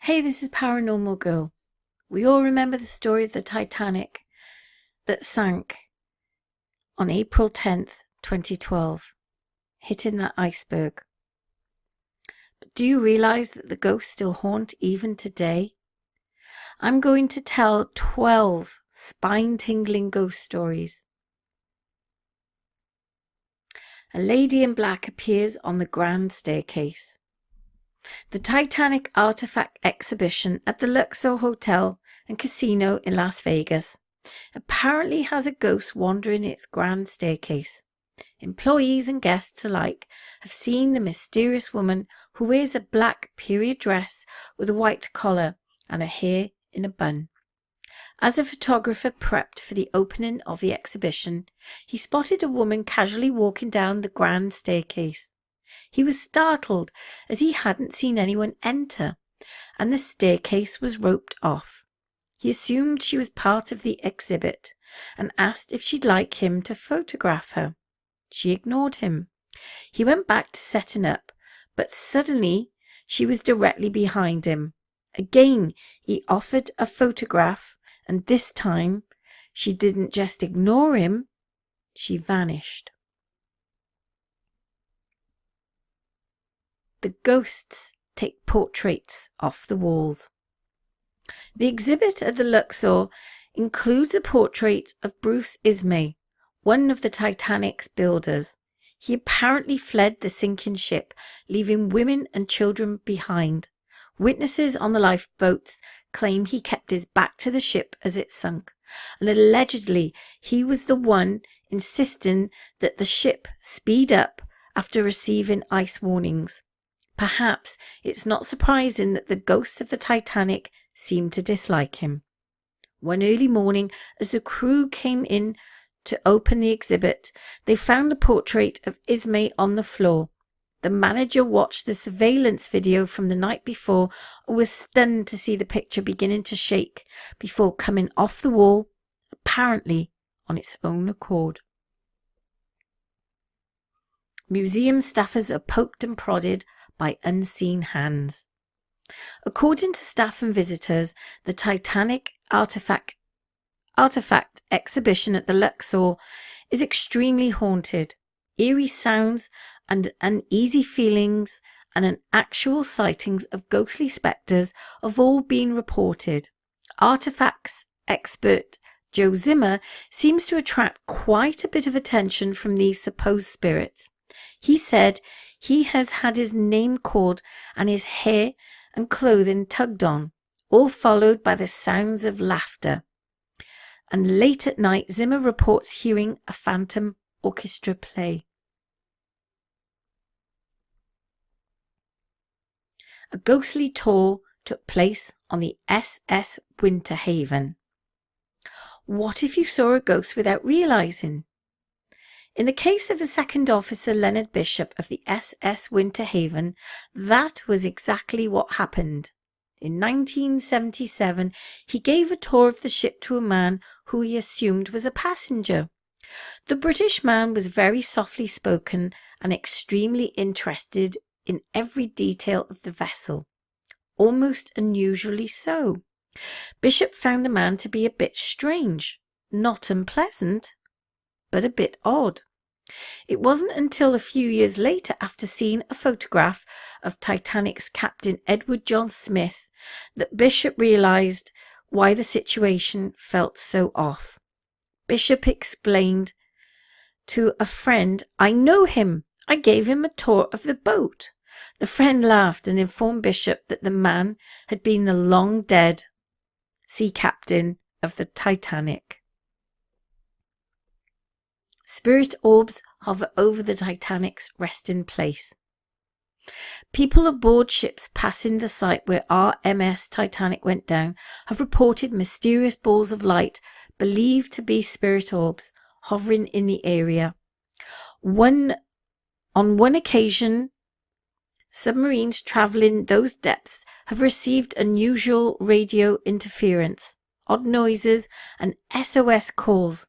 Hey, this is Paranormal Girl. We all remember the story of the Titanic that sank on April 10th, 2012, hitting that iceberg. But do you realize that the ghosts still haunt even today? I'm going to tell 12 spine-tingling ghost stories. A lady in black appears on the grand staircase. The Titanic artifact exhibition at the Luxor Hotel and Casino in Las Vegas apparently has a ghost wandering its grand staircase. Employees and guests alike have seen the mysterious woman who wears a black period dress with a white collar and her hair in a bun. As a photographer prepped for the opening of the exhibition, he spotted a woman casually walking down the grand staircase. He was startled as he hadn't seen anyone enter, and the staircase was roped off. He assumed she was part of the exhibit and asked if she'd like him to photograph her. She ignored him. He went back to setting up, but suddenly she was directly behind him. Again, he offered a photograph, and this time she didn't just ignore him, she vanished. The ghosts take portraits off the walls. The exhibit at the Luxor includes a portrait of Bruce Ismay, one of the Titanic's builders. He apparently fled the sinking ship, leaving women and children behind. Witnesses on the lifeboats claim he kept his back to the ship as it sunk, and allegedly he was the one insisting that the ship speed up after receiving ice warnings. Perhaps it's not surprising that the ghosts of the Titanic seemed to dislike him. One early morning, as the crew came in to open the exhibit, they found a portrait of Ismay on the floor. The manager watched the surveillance video from the night before and was stunned to see the picture beginning to shake before coming off the wall, apparently on its own accord. Museum staffers are poked and prodded by unseen hands. According to staff and visitors, the Titanic artifact exhibition at the Luxor is extremely haunted. Eerie sounds and uneasy feelings and actual sightings of ghostly spectres have all been reported. Artifacts expert Joe Zimmer seems to attract quite a bit of attention from these supposed spirits. He said he has had his name called and his hair and clothing tugged on, all followed by the sounds of laughter. And late at night, Zimmer reports hearing a phantom orchestra play. A ghostly tour took place on the SS Winter Haven. What if you saw a ghost without realizing? In the case of the second officer Leonard Bishop of the SS Winter Haven, that was exactly what happened. In 1977, he gave a tour of the ship to a man who he assumed was a passenger. The British man was very softly spoken and extremely interested in every detail of the vessel, almost unusually so. Bishop found the man to be a bit strange, not unpleasant, but a bit odd. It wasn't until a few years later, after seeing a photograph of Titanic's Captain Edward John Smith, that Bishop realized why the situation felt so off. Bishop explained to a friend, "I know him. I gave him a tour of the boat." The friend laughed and informed Bishop that the man had been the long-dead sea captain of the Titanic. Spirit orbs hover over the Titanic's resting place. People aboard ships passing the site where RMS Titanic went down have reported mysterious balls of light believed to be spirit orbs hovering in the area. On one occasion, submarines traveling those depths have received unusual radio interference, odd noises, and SOS calls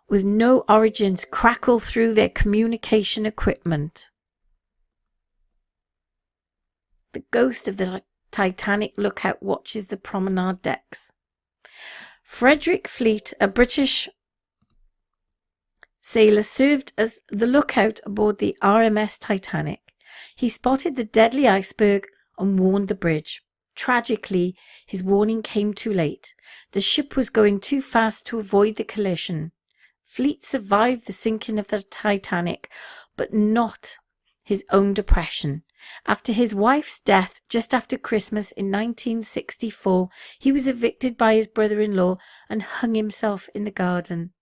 with no origins crackle through their communication equipment. The ghost of the Titanic lookout watches the promenade decks. Frederick Fleet, a British sailor, served as the lookout aboard the RMS Titanic. He spotted the deadly iceberg and warned the bridge. Tragically, his warning came too late. The ship was going too fast to avoid the collision. Fleet survived the sinking of the Titanic, but not his own depression. After his wife's death just after Christmas in 1964, he was evicted by his brother-in-law and hung himself in the garden.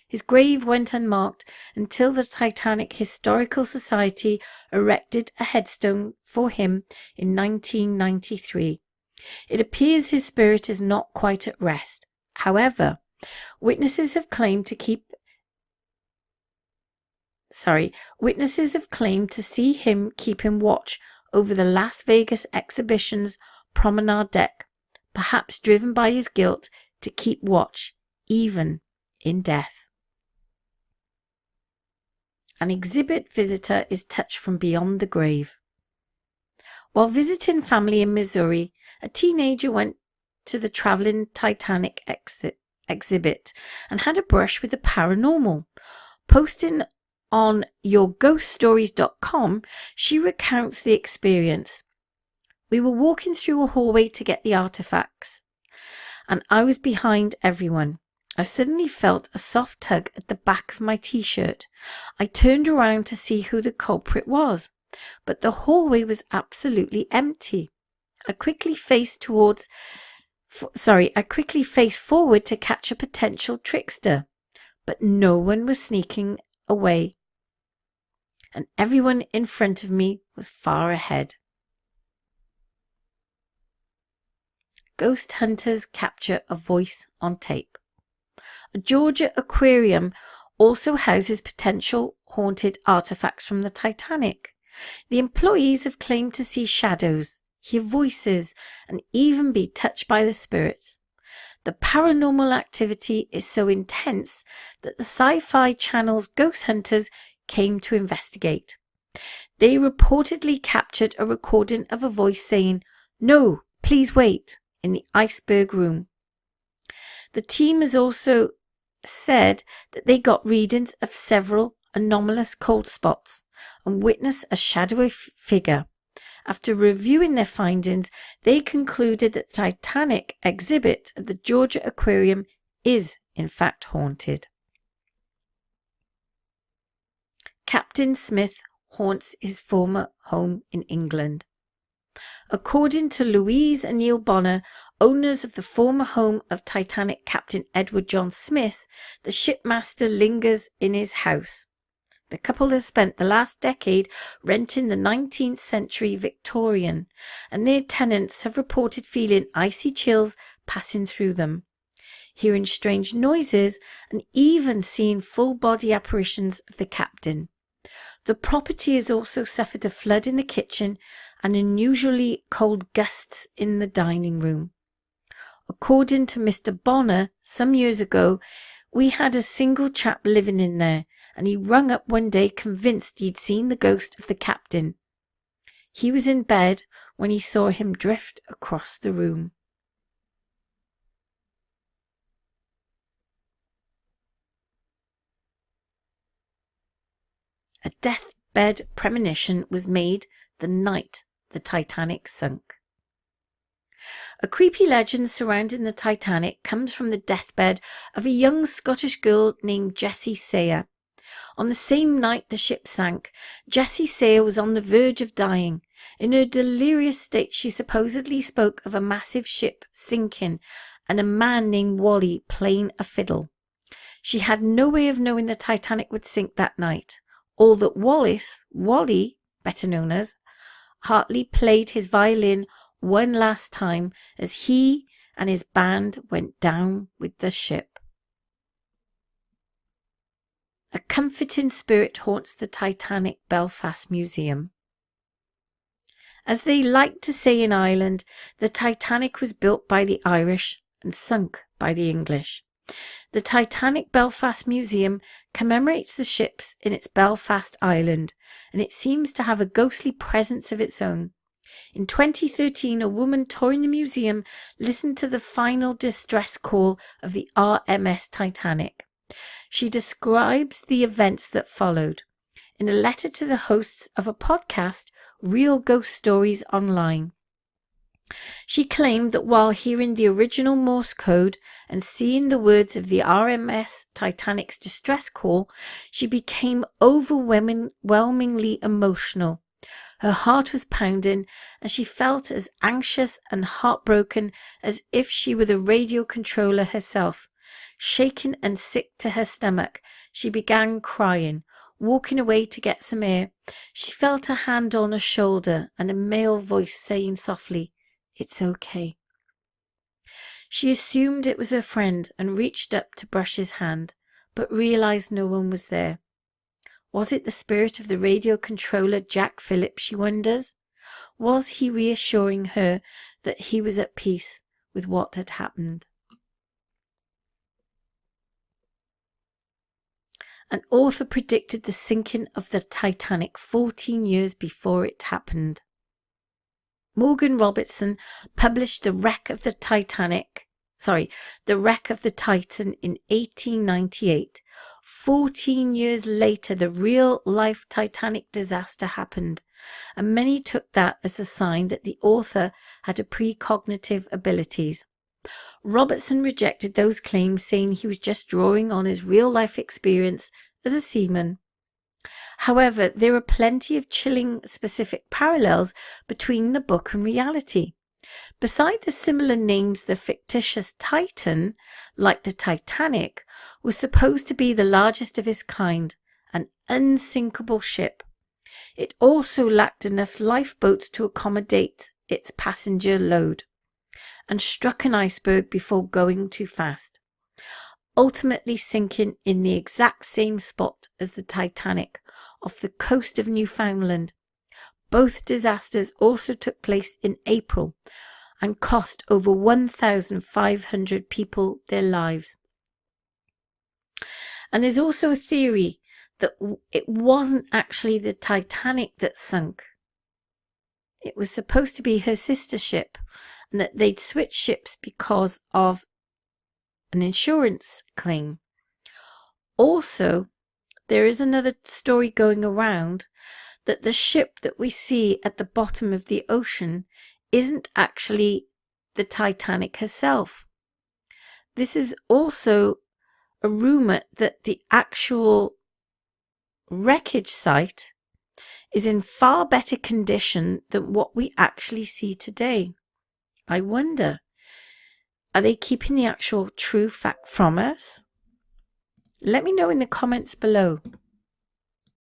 His grave went unmarked until the Titanic Historical Society erected a headstone for him in 1993. It appears his spirit is not quite at rest. However, witnesses have claimed to see him keeping watch over the Las Vegas exhibition's promenade deck, perhaps driven by his guilt to keep watch even in death. An exhibit visitor is touched from beyond the grave. While visiting family in Missouri, a teenager went to the traveling Titanic exhibit and had a brush with the paranormal. Posting on yourghoststories.com, she recounts the experience. We were walking through a hallway to get the artifacts, and I was behind everyone. I suddenly felt a soft tug at the back of my t-shirt. I turned around to see who the culprit was, but the hallway was absolutely empty. I quickly faced forward to catch a potential trickster, but no one was sneaking away, and everyone in front of me was far ahead. Ghost hunters capture a voice on tape. A Georgia Aquarium also houses potential haunted artifacts from the Titanic. The employees have claimed to see shadows, hear voices, and even be touched by the spirits. The paranormal activity is so intense that the Sci-Fi Channel's Ghost Hunters came to investigate. They reportedly captured a recording of a voice saying, "No, please wait," in the iceberg room. The team has also said that they got readings of several anomalous cold spots and witnessed a shadowy figure. After reviewing their findings, they concluded that the Titanic exhibit at the Georgia Aquarium is in fact haunted. Captain Smith haunts his former home in England. According to Louise and Neil Bonner, owners of the former home of Titanic Captain Edward John Smith, the shipmaster lingers in his house. The couple has spent the last decade renting the 19th century Victorian, and their tenants have reported feeling icy chills passing through them, hearing strange noises, and even seeing full-body apparitions of the captain. The property has also suffered a flood in the kitchen and unusually cold gusts in the dining room. According to Mr. Bonner, some years ago, we had a single chap living in there, and he rung up one day convinced he'd seen the ghost of the captain. He was in bed when he saw him drift across the room. A deathbed premonition was made the night the Titanic sunk. A creepy legend surrounding the Titanic comes from the deathbed of a young Scottish girl named Jessie Sayer. On the same night the ship sank, Jessie Sayer was on the verge of dying. In her delirious state, she supposedly spoke of a massive ship sinking and a man named Wally playing a fiddle. She had no way of knowing the Titanic would sink that night, or that Wally, better known as Hartley, played his violin one last time as he and his band went down with the ship. A comforting spirit haunts the Titanic Belfast Museum. As they like to say in Ireland, the Titanic was built by the Irish and sunk by the English. The Titanic Belfast Museum commemorates the ships in its Belfast island, and it seems to have a ghostly presence of its own. In 2013, a woman touring the museum listened to the final distress call of the RMS Titanic. She describes the events that followed in a letter to the hosts of a podcast, Real Ghost Stories Online. She claimed that while hearing the original Morse code and seeing the words of the RMS Titanic's distress call, she became overwhelmingly emotional. Her heart was pounding, and she felt as anxious and heartbroken as if she were the radio controller herself. Shaken and sick to her stomach, she began crying, walking away to get some air. She felt a hand on her shoulder and a male voice saying softly, "It's okay." She assumed it was her friend and reached up to brush his hand, but realized no one was there. Was it the spirit of the radio controller Jack Phillips, she wonders? Was he reassuring her that he was at peace with what had happened? An author predicted the sinking of the Titanic 14 years before it happened. Morgan Robertson published The Wreck of the Titan in 1898. 14 years later, the real-life Titanic disaster happened, and many took that as a sign that the author had a precognitive abilities. Robertson rejected those claims, saying he was just drawing on his real-life experience as a seaman. However, there are plenty of chilling specific parallels between the book and reality. Beside the similar names, the fictitious Titan, like the Titanic, was supposed to be the largest of its kind, an unsinkable ship. It also lacked enough lifeboats to accommodate its passenger load, and struck an iceberg before going too fast, ultimately sinking in the exact same spot as the Titanic, off the coast of Newfoundland. Both disasters also took place in April and cost over 1,500 people their lives. And there's also a theory that it wasn't actually the Titanic that sunk. It was supposed to be her sister ship, and that they'd switched ships because of an insurance claim. Also, there is another story going around that the ship that we see at the bottom of the ocean isn't actually the Titanic herself. This is also a rumor that the actual wreckage site is in far better condition than what we actually see today. I wonder, are they keeping the actual true fact from us? Let me know in the comments below.